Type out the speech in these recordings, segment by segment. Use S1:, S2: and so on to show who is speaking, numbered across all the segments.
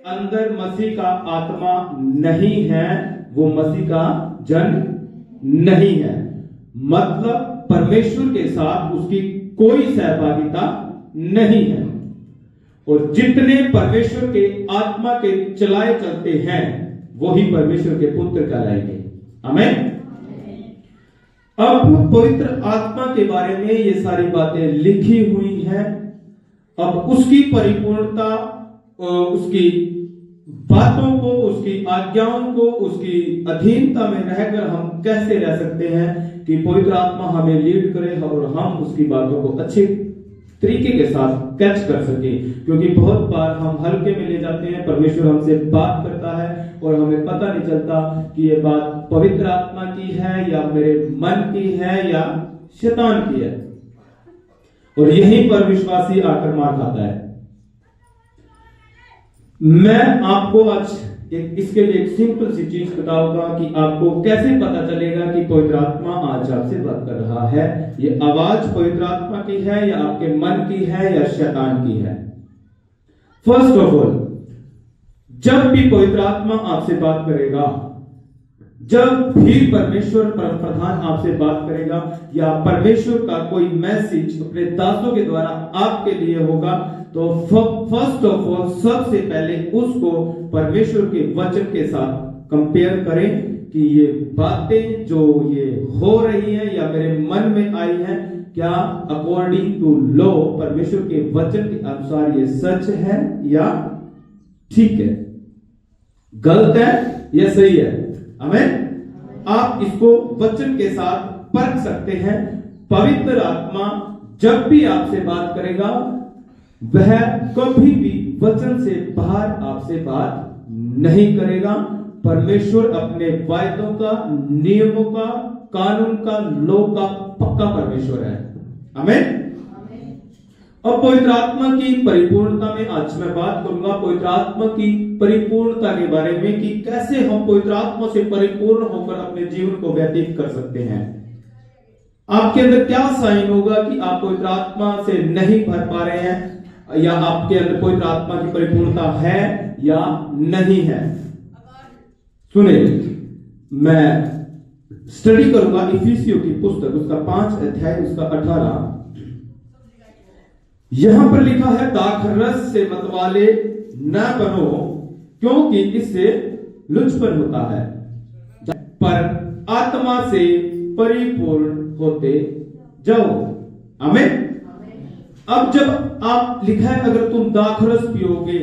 S1: अंदर मसीह का आत्मा नहीं है, वो मसीह का जन नहीं है। मतलब परमेश्वर के साथ उसकी कोई सहभागिता नहीं है। और जितने परमेश्वर के आत्मा के चलाए चलते हैं वही परमेश्वर के पुत्र कहलाएंगे। आमीन। अब पवित्र आत्मा के बारे में ये सारी बातें लिखी हुई हैं। अब उसकी परिपूर्णता, उसकी बातों को, उसकी आज्ञाओं को, उसकी अधीनता में रहकर हम कैसे रह सकते हैं कि पवित्र आत्मा हमें लीड करे और हम उसकी बातों को अच्छे तरीके के साथ कैच कर सके। क्योंकि बहुत बार हम हल्के में ले जाते हैं, परमेश्वर हमसे बात करता है और हमें पता नहीं चलता कि ये बात पवित्र आत्मा की है या मेरे मन की है या शैतान की है। और यहीं पर विश्वासी आकर मार खाता है। मैं आपको आज इसके लिए एक सिंपल सी चीज बताऊंगा कि आपको कैसे पता चलेगा कि पवित्र आत्मा आज आपसे बात कर रहा है। ये आवाज पवित्र आत्मा की है या आपके मन की है या शैतान की है। फर्स्ट ऑफ ऑल, जब भी पवित्र आत्मा आपसे बात करेगा, जब भी परमेश्वर परम प्रधान आपसे बात करेगा या परमेश्वर का कोई मैसेज अपने दासों के द्वारा आपके लिए होगा, तो फर्स्ट ऑफ ऑल सबसे पहले उसको परमेश्वर के वचन के साथ कंपेयर करें कि ये बातें जो ये हो रही है या मेरे मन में आई है, क्या अकॉर्डिंग टू लॉ परमेश्वर के वचन के अनुसार ये सच है या ठीक है, गलत है या सही है। आमीन। आप इसको वचन के साथ परख सकते हैं। पवित्र आत्मा जब भी आपसे बात करेगा वह कभी भी वचन से बाहर आपसे बात नहीं करेगा। परमेश्वर अपने वायदों का, नियमों का, कानून का, लॉ का पक्का परमेश्वर है। आमीन। अब पवित्र आत्मा की परिपूर्णता में आज मैं बात करूंगा, पवित्र आत्मा की परिपूर्णता के बारे में कि कैसे हम पवित्र आत्मा से परिपूर्ण होकर अपने जीवन को व्यतीत कर सकते हैं। आपके अंदर क्या साइन होगा कि आप पवित्र आत्मा से नहीं भर पा रहे हैं या आपके अंदर पवित्र आत्मा की परिपूर्णता है या नहीं है। सुने, मैं स्टडी करूंगा इफिसियों की पुस्तक, उसका 5 अध्याय, उसका 18। यहां पर लिखा है, दाखरस से मतवाले न बनो क्योंकि इससे लुचपन होता है, पर आत्मा से परिपूर्ण होते जाओ। आमीन। अब जब आप लिखा है अगर तुम दाखरस पियोगे,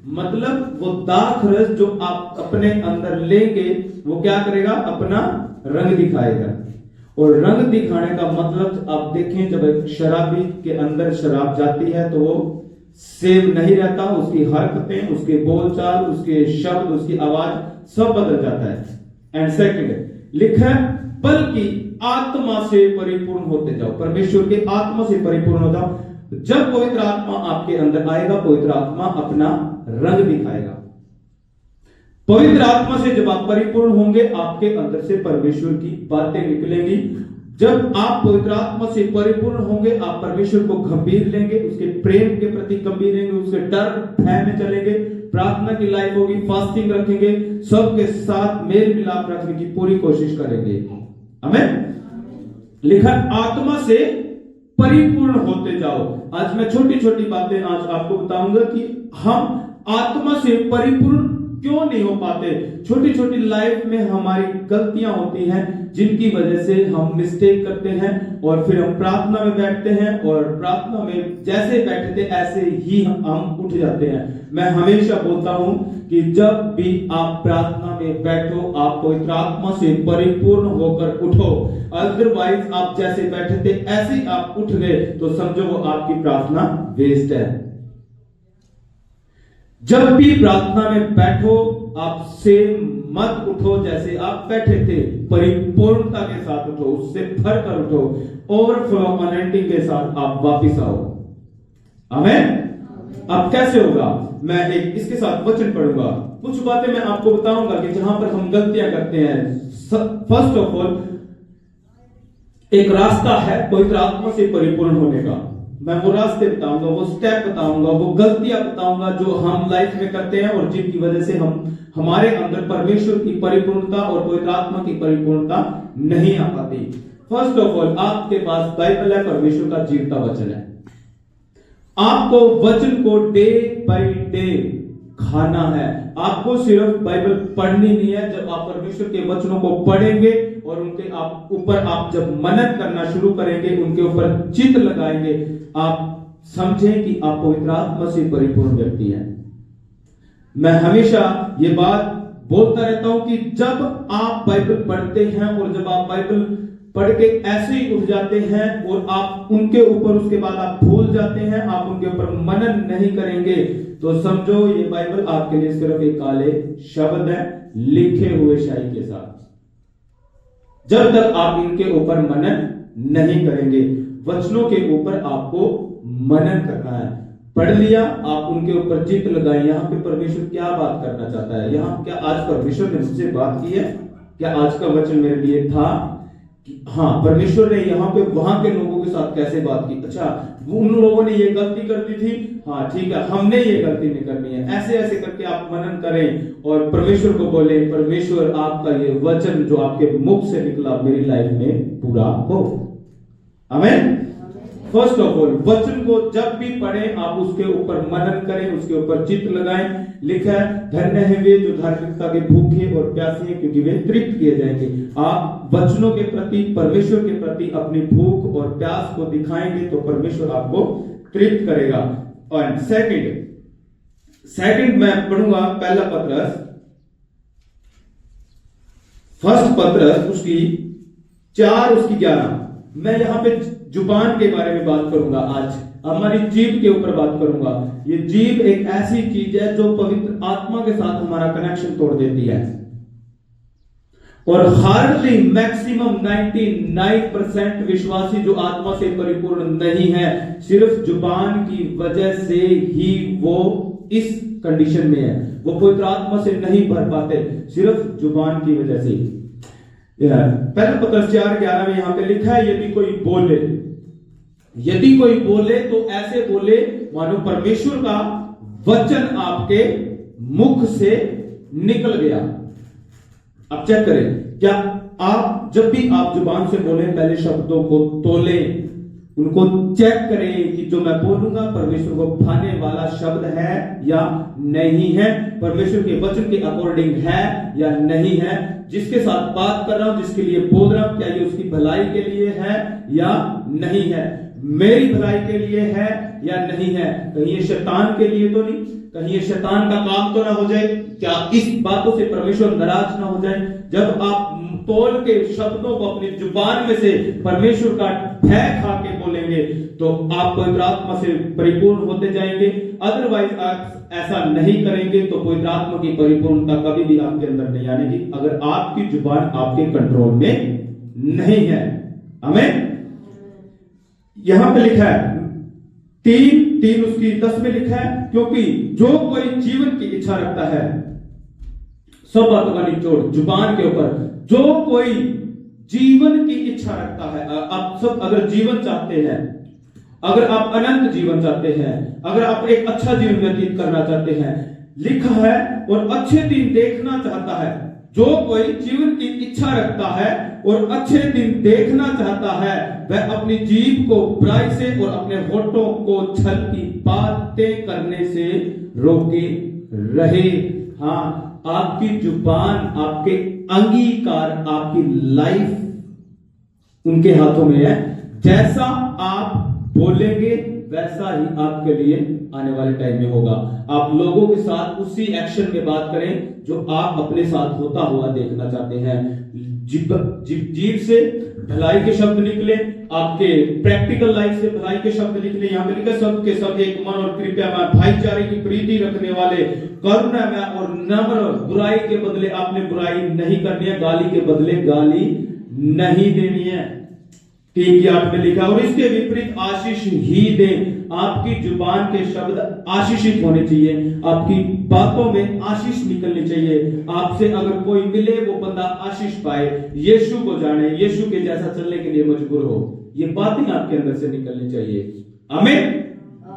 S1: मतलब वो दाखरस जो आप अपने अंदर लेंगे वो क्या करेगा, अपना रंग दिखाएगा। और रंग दिखाने का मतलब आप देखें, जब एक शराबी के अंदर शराब जाती है तो वो सेम नहीं रहता, उसकी हरकतें, उसके बोलचाल, उसके शब्द, उसकी आवाज सब बदल जाता है। एंड सेकंड लिखा है, बल्कि आत्मा से परिपूर्ण होते जाओ, परमेश्वर के आत्मा से परिपूर्ण हो जाओ। जब पवित्र आत्मा आपके अंदर आएगा, पवित्र आत्मा अपना रंग दिखाएगा। पवित्र आत्मा से जब आप परिपूर्ण होंगे, आपके अंदर से परमेश्वर की बातें निकलेंगी। जब आप पवित्र आत्मा से परिपूर्ण होंगे, आप परमेश्वर को गंभीर लेंगे, उसके प्रेम के प्रति गंभीर लेंगे, उसके डर भय में चलेंगे, प्रार्थना की लाइफ होगी, फास्टिंग रखेंगे, सबके साथ मेल मिलाप रखने की पूरी कोशिश करेंगे। आमीन। लिखा आत्मा से परिपूर्ण होते जाओ। आज मैं छोटी छोटी बातें आज आपको बताऊंगा कि हम आत्मा से परिपूर्ण क्यों नहीं हो पाते। छोटी छोटी लाइफ में हमारी गलतियां होती हैं जिनकी वजह से हम मिस्टेक करते हैं और फिर हम प्रार्थना में बैठते हैं और प्रार्थना में जैसे बैठे थे ऐसे ही हम उठ जाते हैं। मैं हमेशा बोलता हूं कि जब भी आप प्रार्थना में बैठो, आप पवित्र आत्मा से परिपूर्ण होकर उठो। अदरवाइज आप जैसे बैठे थे ऐसे ही आप उठ गए तो समझो वो आपकी प्रार्थना वेस्ट है। जब भी प्रार्थना में बैठो, आप से मत उठो जैसे आप बैठे थे, परिपूर्णता के साथ उठो, उससे भर कर उठो, ओवरफ्लो अनॉइंटिंग के साथ आप वापिस आओ। आमीन। अब कैसे होगा, मैं एक इसके साथ वचन पढ़ूंगा, कुछ बातें मैं आपको बताऊंगा कि जहां पर हम गलतियां करते हैं। फर्स्ट ऑफ ऑल, एक रास्ता है पवित्र आत्मा से परिपूर्ण होने का। मैं वो रास्ते बताऊंगा, वो स्टेप बताऊंगा, वो गलतियां बताऊंगा जो हम लाइफ में करते हैं और जिनकी वजह से हमारे अंदर परमेश्वर की परिपूर्णता और पवित्र आत्मा की परिपूर्णता नहीं आ पाती। फर्स्ट ऑफ ऑल, आपके पास बाइबल है, परमेश्वर का जीवता वचन है। आपको वचन को डे बाय डे खाना है। आपको सिर्फ बाइबल पढ़नी नहीं है। जब आप परमेश्वर के वचनों को पढ़ेंगे और उनके ऊपर आप जब मनन करना शुरू करेंगे, उनके ऊपर चित्त लगाएंगे, आप समझें कि आप पवित्र आत्मा से परिपूर्ण व्यक्ति हैं। मैं हमेशा ये बात बोलता रहता हूं कि जब आप बाइबल पढ़ते हैं और जब आप बाइबल पढ़ के ऐसे ही उठ जाते हैं और आप उनके ऊपर उसके बाद आप भूल जाते हैं, आप उनके ऊपर मनन नहीं करेंगे, तो समझो ये बाइबल आपके लिए सिर्फ एक काले शब्द है लिखे हुए शाही के साथ। जब तक आप इनके ऊपर मनन नहीं करेंगे, वचनों के ऊपर आपको मनन करना है। पढ़ लिया, आप उनके ऊपर चित्त लगाए। यहाँ पे परमेश्वर क्या बात करना चाहता है? यहाँ क्या आज परमेश्वर ने मुझसे बात की है? क्या आज का वचन मेरे लिए था? हाँ, परमेश्वर ने यहाँ पे वहां के लोगों के साथ कैसे बात की? अच्छा, उन लोगों ने ये गलती कर दी थी, हाँ ठीक है, हमने ये गलती नहीं करनी है। ऐसे ऐसे करके आप मनन करें और परमेश्वर को बोले, परमेश्वर आपका ये वचन जो आपके मुख से निकला मेरी लाइफ में पूरा हो। आमीन। फर्स्ट ऑफ ऑल, वचन को जब भी पढ़ें आप उसके ऊपर मनन करें, उसके ऊपर चित्त लगाएं। लिखा है, धन्य है वे जो धार्मिकता के भूखे और प्यासे हैं, क्योंकि वे तृप्त किए जाएंगे। आप वचनों के प्रति, परमेश्वर के प्रति अपनी भूख और प्यास को दिखाएंगे तो परमेश्वर आपको तृप्त करेगा। और सेकंड मैं पढ़ूंगा पहला पत्रस, फर्स्ट पत्रस उसकी 4 उसकी 11। मैं यहां पे जुबान के बारे में बात करूंगा। आज हमारी जीभ के ऊपर बात करूंगा। ये जीभ एक ऐसी चीज है जो पवित्र आत्मा के साथ हमारा कनेक्शन तोड़ देती है और हार्डली मैक्सिमम 99% विश्वासी जो आत्मा से परिपूर्ण नहीं है, सिर्फ जुबान की वजह से ही वो इस कंडीशन में है। वो पवित्र आत्मा से नहीं भर पाते, सिर्फ जुबान की वजह से। पहले पत्रस 4:11 में यहां पे लिखा है, यदि कोई बोले तो ऐसे बोले मानो परमेश्वर का वचन आपके मुख से निकल गया। अब चेक करें, क्या आप जब भी आप जुबान से बोले पहले शब्दों को तोलें, उनको चेक करें कि जो मैं बोलूंगा परमेश्वर को भाने वाला शब्द है या नहीं है, परमेश्वर के वचन के अकॉर्डिंग है या नहीं है। जिसके साथ बात कर रहा हूं, जिसके लिए बोल रहा हूं, क्या ये उसकी भलाई के लिए है या नहीं है, मेरी भलाई के लिए है या नहीं है, कहीं ये शैतान के लिए तो नहीं, कहीं ये शैतान का काम तो ना हो जाए, क्या इस बातों से परमेश्वर नाराज ना हो जाए। जब आप तोल के शब्दों को अपनी जुबान में से परमेश्वर का भय खा के बोलेंगे तो आप पवित्र आत्मा से परिपूर्ण होते जाएंगे। अदरवाइज आप ऐसा नहीं करेंगे तो पवित्र आत्मा की परिपूर्णता कभी भी आपके अंदर नहीं आएगी, अगर आपकी जुबान आपके कंट्रोल में नहीं है। हमें यहां पे लिखा है 3 उसकी 10 में लिखा है, क्योंकि जो कोई जीवन की इच्छा रखता है, सब बातों का निचोड़ जुबान के ऊपर, जो कोई जीवन की इच्छा रखता है। आप सब अगर जीवन चाहते हैं, अगर आप अनंत जीवन चाहते हैं, अगर आप एक अच्छा जीवन व्यतीत करना चाहते हैं, लिखा है और अच्छे दिन देखना चाहता है, जो कोई जीवन की इच्छा रखता है और अच्छे दिन देखना चाहता है, वह अपनी जीभ को बुराई से और अपने होठों को छल की बातें करने से रोके रहे। हाँ, आपकी जुबान, आपके अंगीकार, आपकी लाइफ उनके हाथों में है। जैसा आप बोलेंगे वैसा ही आपके लिए आने वाले टाइम में होगा। आप लोगों के साथ उसी एक्शन में बात करें जो आप अपने साथ होता हुआ देखना चाहते हैं। जीभ से भलाई के शब्द निकले, आपके प्रैक्टिकल लाइफ से भलाई के शब्द निकले। यहाँ पे लिखा, सब के सब एक मन और कृपया में, भाईचारे की प्रीति रखने वाले, करुणा में और नम्र, बुराई के बदले आपने बुराई नहीं करनी है, गाली के बदले गाली नहीं देनी है। 3:8 में लिखा, और इसके विपरीत आशीष ही दें। आपकी जुबान के शब्द आशीषित होने चाहिए, आपकी बातों में आशीष निकलनी चाहिए। आपसे अगर कोई मिले वो बंदा आशीष पाए, यीशु को जाने, यीशु के जैसा चलने के लिए मजबूर हो, ये बातें आपके अंदर से निकलनी चाहिए। आमीन।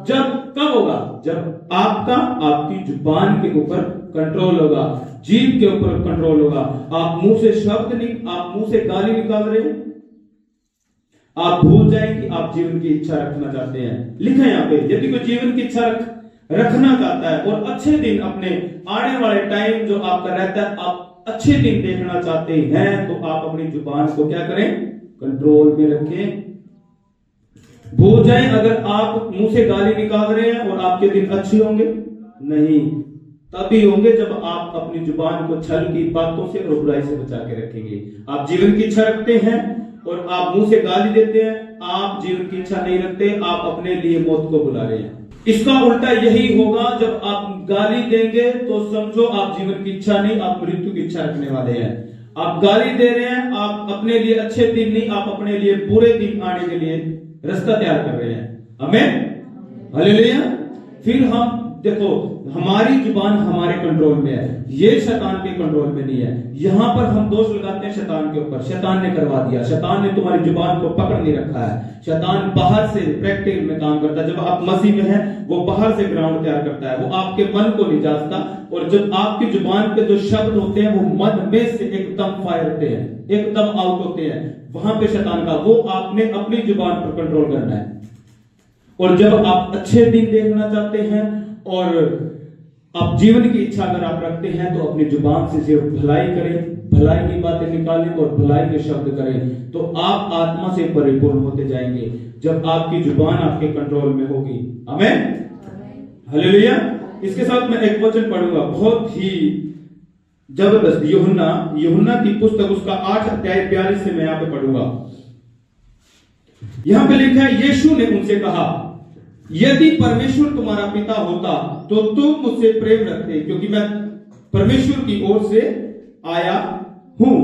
S1: जब कब होगा? जब आपकी जुबान के ऊपर कंट्रोल होगा, जीभ के ऊपर कंट्रोल होगा। आप मुंह से शब्द नहीं, आप मुंह से गाली निकाल रहे हैं, आप भूल जाएं कि आप जीवन की इच्छा रखना चाहते हैं। लिखा है यहाँ पे, यदि कोई जीवन की इच्छा रखना चाहता है और अच्छे दिन, अपने आने वाले टाइम जो आपका रहता है, आप अच्छे दिन देखना चाहते हैं, तो आप अपनी जुबान को क्या करें? कंट्रोल में रखें। भूल जाएं अगर आप मुंह से गाली निकाल रहे हैं और आपके दिन अच्छे होंगे नहीं, तभी होंगे जब आप अपनी जुबान को छल की बातों से और बुराई से बचा के रखेंगे। आप जीवन की इच्छा रखते हैं और आप मुंह से गाली देते हैं, आप जीवन की इच्छा नहीं रखते, आप अपने लिए मौत को बुला रहे हैं। इसका उल्टा यही होगा, जब आप गाली देंगे तो समझो आप जीवन की इच्छा नहीं, आप मृत्यु की इच्छा रखने वाले हैं। आप गाली दे रहे हैं, आप अपने लिए अच्छे दिन नहीं, आप अपने लिए बुरे दिन आने के लिए रास्ता तैयार कर रहे हैं। आमीन, हालेलुया। फिर हम देखो, हमारी जुबान हमारे कंट्रोल में है, ये शैतान के कंट्रोल में नहीं है। यहां पर हम दोष लगाते हैं शैतान के ऊपर, शैतान ने करवा दिया, शैतान ने तुम्हारी जुबान को पकड़ नहीं रखा है। शैतान बाहर से प्रैक्टिकल में काम करता है। जब आप मसीह में हैं, वो बाहर से ग्राउंड तैयार करता है, वो आपके मन को नहीं जांचता। और जब आपकी जुबान पे जो शब्द होते हैं, वो मन में से एकदम फायर होते हैं, एकदम आउट होते हैं, वहां पे शैतान का, वो आपने अपनी जुबान पर कंट्रोल करना है। और जब आप अच्छे दिन देखना चाहते हैं और आप जीवन की इच्छा अगर आप रखते हैं, तो अपनी जुबान से सिर्फ भलाई करें, भलाई की बातें निकालें और भलाई के शब्द करें, तो आप आत्मा से परिपूर्ण होते जाएंगे जब आपकी जुबान आपके कंट्रोल में होगी। आमीन, हालेलुया। इसके साथ मैं एक वचन पढ़ूंगा, बहुत ही जबरदस्त। यूहन्ना की पुस्तक, उसका 8 अध्याय 42 से मैं यहां पे पढ़ूंगा। यहां पे लिखा है, यीशु ने उनसे कहा, यदि परमेश्वर तुम्हारा पिता होता तो तुम मुझसे प्रेम रखते, क्योंकि मैं परमेश्वर की ओर से आया हूं।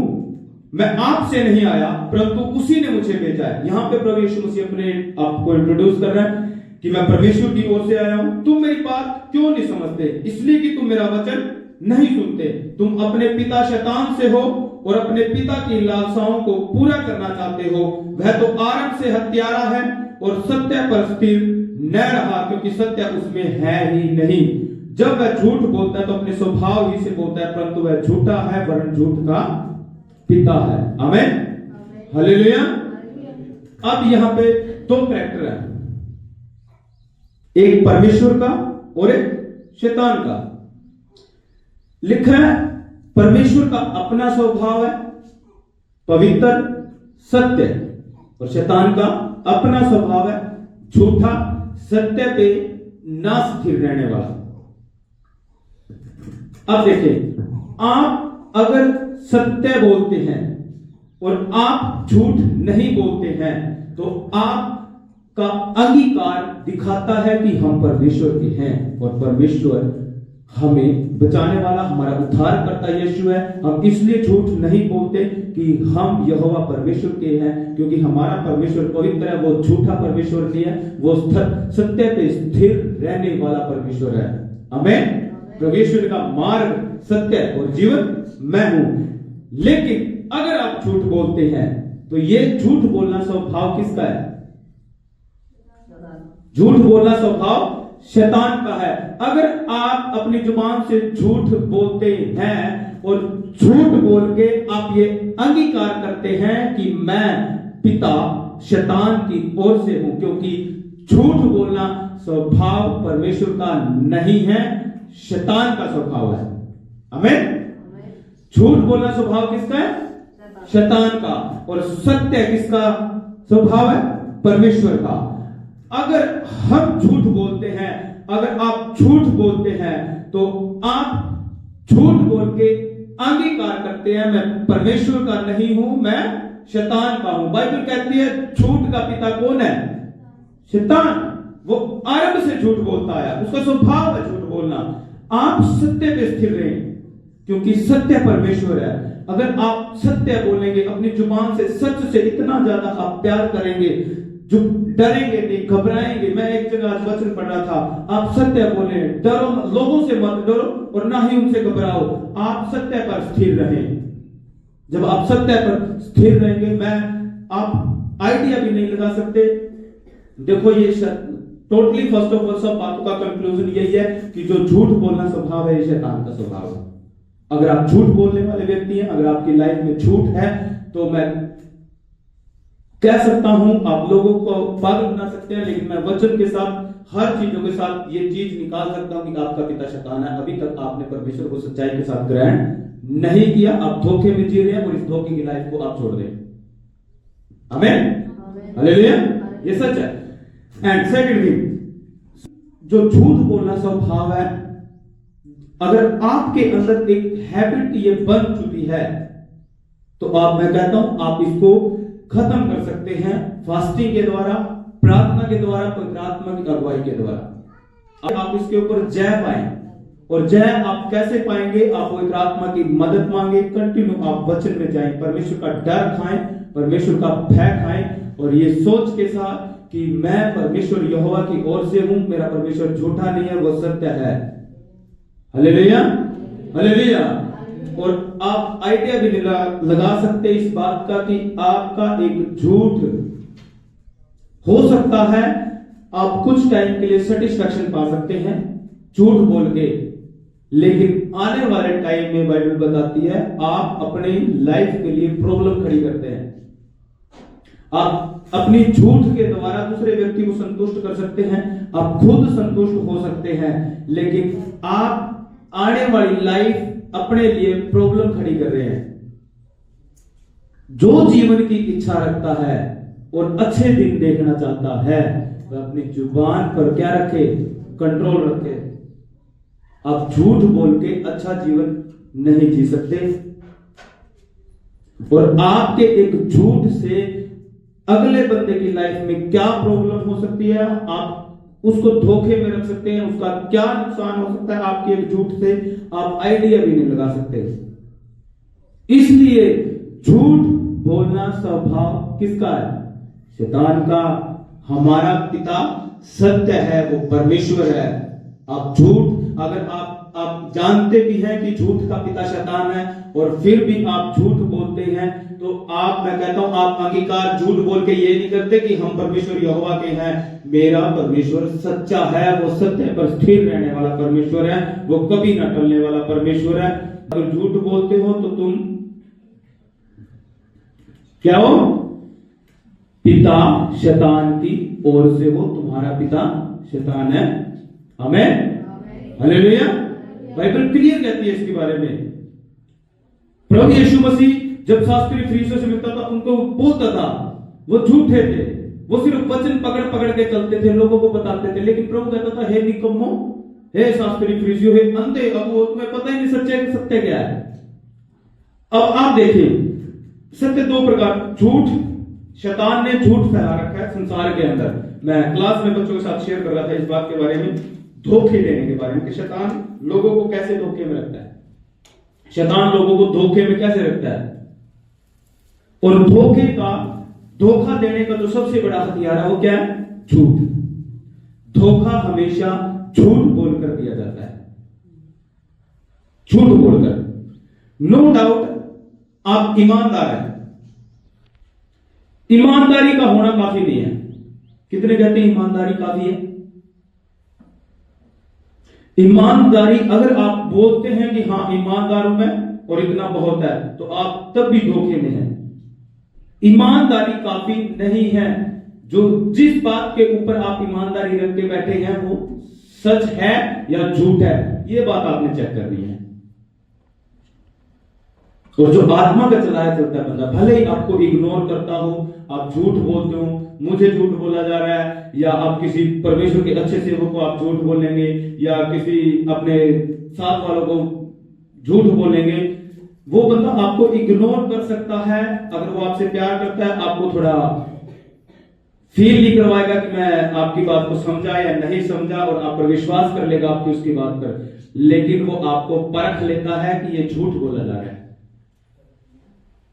S1: मैं आपसे नहीं आया, परंतु उसी ने मुझे भेजा है। यहां पे प्रभु यीशु मसीह अपने आप को इंट्रोड्यूस कर रहा है कि मैं परमेश्वर की ओर से आया हूं। तुम मेरी बात क्यों नहीं समझते? इसलिए कि तुम मेरा वचन नहीं सुनते। तुम अपने पिता शैतान से हो और अपने पिता की लालसाओं को पूरा करना चाहते हो। वह तो आरंभ से हत्यारा है और सत्य पर स्थिर न रहा, क्योंकि सत्य उसमें है ही नहीं। जब वह झूठ बोलता है तो अपने स्वभाव ही से बोलता है, परंतु वह झूठा है, वरन झूठ का पिता है। आमीन, हालेलुया। अब यहां पे 2 कैरेक्टर है, एक परमेश्वर का और एक शैतान का। लिखा है, परमेश्वर का अपना स्वभाव है पवित्र, सत्य, और शैतान का अपना स्वभाव है झूठा, सत्य पे ना स्थिर रहने वाला। अब देखिए, आप अगर सत्य बोलते हैं और आप झूठ नहीं बोलते हैं, तो आपका अंगीकार दिखाता है कि हम परमेश्वर के हैं और परमेश्वर हमें बचाने वाला, हमारा उद्धार करता यीशु है। हम इसलिए झूठ नहीं बोलते कि हम यहोवा परमेश्वर के हैं, क्योंकि हमारा परमेश्वर पवित्र है, वो झूठा परमेश्वर नहीं है, वो सत्य पे स्थिर रहने वाला परमेश्वर है। आमीन। परमेश्वर का मार्ग, सत्य और जीवन मैं हूं। लेकिन अगर आप झूठ बोलते हैं, तो ये झूठ बोलना स्वभाव किसका है? झूठ बोलना स्वभाव शैतान का है। अगर आप अपनी जुबान से झूठ बोलते हैं और झूठ बोल के आप ये अंगीकार करते हैं कि मैं पिता शैतान की ओर से हूं, क्योंकि झूठ बोलना स्वभाव परमेश्वर का नहीं है, शैतान का स्वभाव है। आमीन। झूठ बोलना स्वभाव किसका है? शैतान का। और सत्य किसका स्वभाव है? परमेश्वर का। अगर हम झूठ बोलते हैं, अगर आप झूठ बोलते हैं, तो आप झूठ बोल के अंगीकार करते हैं, मैं परमेश्वर का नहीं हूं, मैं शैतान का हूं। बाइबल कहती है झूठ का पिता कौन है? शैतान। वो आरंभ से झूठ बोलता है, उसका स्वभाव है झूठ बोलना। आप सत्य पे स्थिर रहें, क्योंकि सत्य परमेश्वर है। अगर आप सत्य बोलेंगे, अपनी जुबान से सच से इतना ज्यादा आप प्यार करेंगे, जो डरेंगे नहीं, घबराएंगे। मैं एक जगह आज वचन पढ़ रहा था, आप सत्य बोले, डरो, लोगों से मत डरो और ना ही उनसे घबराओ, आप सत्य पर स्थिर रहें। जब आप सत्य पर स्थिर रहेंगे, आप आइडिया भी नहीं लगा सकते। देखो, ये टोटली फर्स्ट ऑफ ऑल सब बातों का कंक्लूजन यही है कि जो झूठ बोलना स्वभाव है ये शैतान का स्वभाव है। अगर आप झूठ बोलने वाले व्यक्ति हैं, अगर आपकी लाइफ में झूठ है, तो मैं कह सकता हूं आप लोगों को पागल बना सकते हैं, लेकिन मैं वचन के साथ हर चीजों के साथ ये चीज निकाल सकता हूं कि आपका पिता शैतान है। अभी तक आपने परमेश्वर को सच्चाई के साथ ग्रहण नहीं किया, आप धोखे में जी रहे हैं और इस धोखे की लाइफ को आप छोड़ दें। आमीन, हालेलुया, ये सच है। एंड सेकंड थिंग, जो झूठ बोलना स्वभाव है, अगर आपके अंदर एक हैबिट ये बन चुकी है, तो मैं कहता हूं आप इसको खत्म कर सकते हैं फास्टिंग के द्वारा, प्रार्थना के द्वारा, पवित्र आत्मा की अगुवाई के द्वारा। आप इसके ऊपर जय पाएं, और जय आप कैसे पाएंगे? आप पवित्र आत्मा की मदद मांगे, कंटिन्यू आप वचन में जाएं, परमेश्वर का डर खाएं, परमेश्वर का भय खाएं, और ये सोच के साथ कि मैं परमेश्वर यहोवा की ओर से हूं, मेरा परमेश्वर झूठा नहीं है, वो सत्य है। Hallelujah, hallelujah. और आप आइडिया भी लगा सकते इस बात का कि आपका एक झूठ हो सकता है, आप कुछ टाइम के लिए सेटिस्फैक्शन पा सकते हैं झूठ बोल के, लेकिन आने वाले टाइम में बाइबल बताती है आप अपने लाइफ के लिए प्रॉब्लम खड़ी करते हैं। आप अपनी झूठ के द्वारा दूसरे व्यक्ति को संतुष्ट कर सकते हैं, आप खुद संतुष्ट हो सकते हैं, लेकिन आप आने वाली लाइफ अपने लिए प्रॉब्लम खड़ी कर रहे हैं। जो जीवन की इच्छा रखता है और अच्छे दिन देखना चाहता है, वह अपनी जुबान पर क्या रखे? कंट्रोल रखे। आप झूठ बोल के अच्छा जीवन नहीं जी सकते, और आपके एक झूठ से अगले बंदे की लाइफ में क्या प्रॉब्लम हो सकती है, आप उसको धोखे में रख सकते हैं, उसका क्या नुकसान हो सकता है आपके एक झूठ से, आप आइडिया भी नहीं लगा सकते। इसलिए झूठ बोलना स्वभाव किसका है? शैतान का। हमारा पिता सत्य है, वो परमेश्वर है। आप झूठ, अगर आप जानते भी हैं कि झूठ का पिता शैतान है, और फिर भी आप झूठ बोलते हैं, तो मैं कहता हूं आप अंगीकार झूठ बोल के ये नहीं करते कि हम परमेश्वर यहोवा के हैं। मेरा परमेश्वर सच्चा है, वो सत्य पर स्थिर रहने वाला परमेश्वर है, वो कभी न टलने वाला परमेश्वर है। अगर झूठ बोलते हो तो तुम क्या हो? पिता शैतान की ओर से हो, तुम्हारा पिता शैतान है। हमें हालेलुया, बाइबल क्लियर कहती है इसके बारे में। प्रभु यीशु मसीह जब शास्त्री फरीसियों से मिलता था, उनको बोलता था, वो झूठे थे, वो सिर्फ वचन पकड़ पकड़ के चलते थे, लोगों को बताते थे, लेकिन प्रभु कहता था, हे निकम्मो, हे शास्त्री फरीसियों, हे अंधे, अब वो तुम्हें पता ही नहीं सत्य क्या है। अब आप देखिए, सत्य दो प्रकार, झूठ, शैतान ने झूठ फैला रखा है संसार के अंदर। मैं क्लास में बच्चों के साथ शेयर कर रहा था इस बात के बारे में, धोखे देने के बारे में, कि शैतान लोगों को कैसे धोखे में रखता है। शैतान लोगों को धोखे में कैसे रखता है? और धोखा देने का जो सबसे बड़ा हथियार है वो क्या है? झूठ। धोखा हमेशा झूठ बोलकर दिया जाता है, झूठ बोलकर। नो डाउट आप ईमानदार हैं, ईमानदारी का होना काफी नहीं है। कितने कहते हैं ईमानदारी काफी है? ईमानदारी, अगर आप बोलते हैं कि हाँ ईमानदार हूं मैं और इतना बहुत है, तो आप तब भी धोखे में हैं। ईमानदारी काफी नहीं है। जो जिस बात के ऊपर आप ईमानदारी रख के बैठे हैं वो सच है या झूठ है, ये बात आपने चेक करनी है। और जो आत्मा का चलाया चलता है बंदा, भले ही आपको इग्नोर करता हो, आप झूठ बोलते हो, मुझे झूठ बोला जा रहा है, या आप किसी परमेश्वर के अच्छे सेवक को आप झूठ बोलेंगे, या किसी अपने साथ वालों को झूठ बोलेंगे, वो बंदा आपको इग्नोर कर सकता है। अगर वो आपसे प्यार करता है, आपको थोड़ा फील नहीं करवाएगा कि मैं आपकी बात को समझा या नहीं समझा, और आप पर विश्वास कर लेगा आपकी उसकी बात पर, लेकिन वो आपको परख लेता है कि ये झूठ बोला जा रहा है।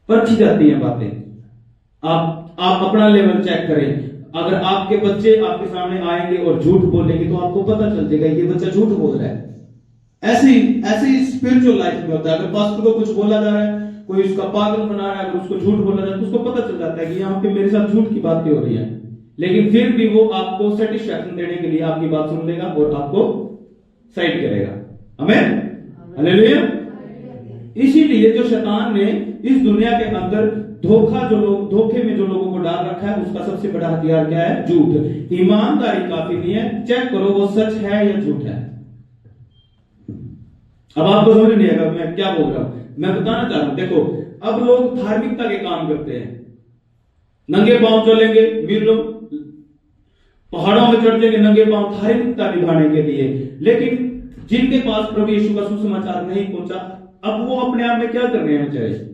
S1: परखी जाती है बातें। आप अपना लेवल चेक करें। अगर आपके बच्चे आपके सामने आएंगे और झूठ बोलेंगे, तो आपको पता चल जाएगा ये बच्चा झूठ बोल रहा है। ऐसी स्पिरिचुअल लाइफ में होता है। अगर पास्टर को कुछ बोला जा रहा है, कोई उसका पागल बना रहा है, अगर उसको झूठ बोला जाए, तो उसको पता चल जाता है कि यहाँ पे मेरे साथ झूठ की बातें हो रही है। लेकिन फिर भी वो आपको सेटिस्फैक्शन देने के लिए आपकी बात सुन लेगा और आपको साइड करेगा। आमीन, हालेलुया। इसीलिए जो शैतान ने इस दुनिया के अंदर धोखे में जो लोगों को डाल रखा है, उसका सबसे बड़ा हथियार क्या है? झूठ। ईमानदारी काफी नहीं है, चेक करो वो सच है या झूठ है। अब आपको समझ नहीं आएगा मैं क्या बोल रहा हूं। मैं बताना चाह रहा हूं, देखो अब लोग धार्मिकता के काम करते हैं, नंगे पांव चलेंगे, वीर लोग पहाड़ों में चढ़ जाएंगे नंगे पांव धार्मिकता निभाने के लिए। लेकिन जिनके पास प्रभु यीशु का सुसमाचार नहीं पहुंचा, अब वो अपने आप में क्या कर रहे हैं बेचारे?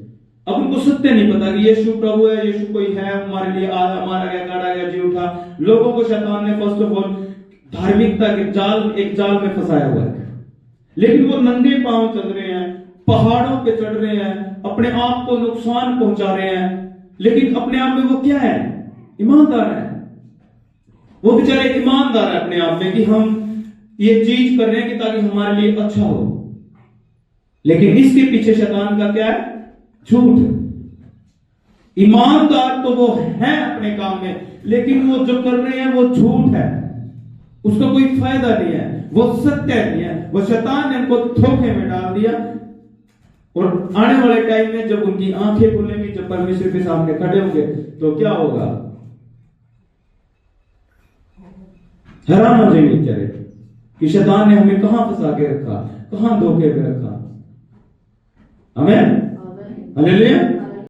S1: अब उनको सत्य नहीं पता कि यीशु प्रभु है, यीशु कोई है हमारे लिए, आया मारा गया, काटा गया, जी उठा। लोगों को शैतान ने फर्स्ट ऑफ ऑल धार्मिकता के एक जाल में फंसाया हुआ है। लेकिन वो नंगे पांव चल रहे हैं, पहाड़ों पे चढ़ रहे हैं, अपने आप को नुकसान पहुंचा रहे हैं, लेकिन अपने आप में वो क्या है? ईमानदार है। वो बेचारे ईमानदार है अपने आप में कि हम ये चीज कर रहे हैं कि ताकि हमारे लिए अच्छा हो। लेकिन इसके पीछे शैतान का क्या है? झूठ। ईमानदार तो वो है अपने काम में, लेकिन वो जो कर रहे हैं वो झूठ है, उसका कोई फायदा नहीं है, वो सत्य नहीं है। वो शैतान ने उनको धोखे में डाल दिया। और आने वाले टाइम में जब उनकी आंखें खुलेंगी, जब परमेश्वर के सामने खड़े होंगे, तो क्या होगा? हैरान हो जाएंगे बेचारे कि शैतान ने हमें कहां फंसा के रखा, कहां धोखे में रखा। आमीन, हालेलुया।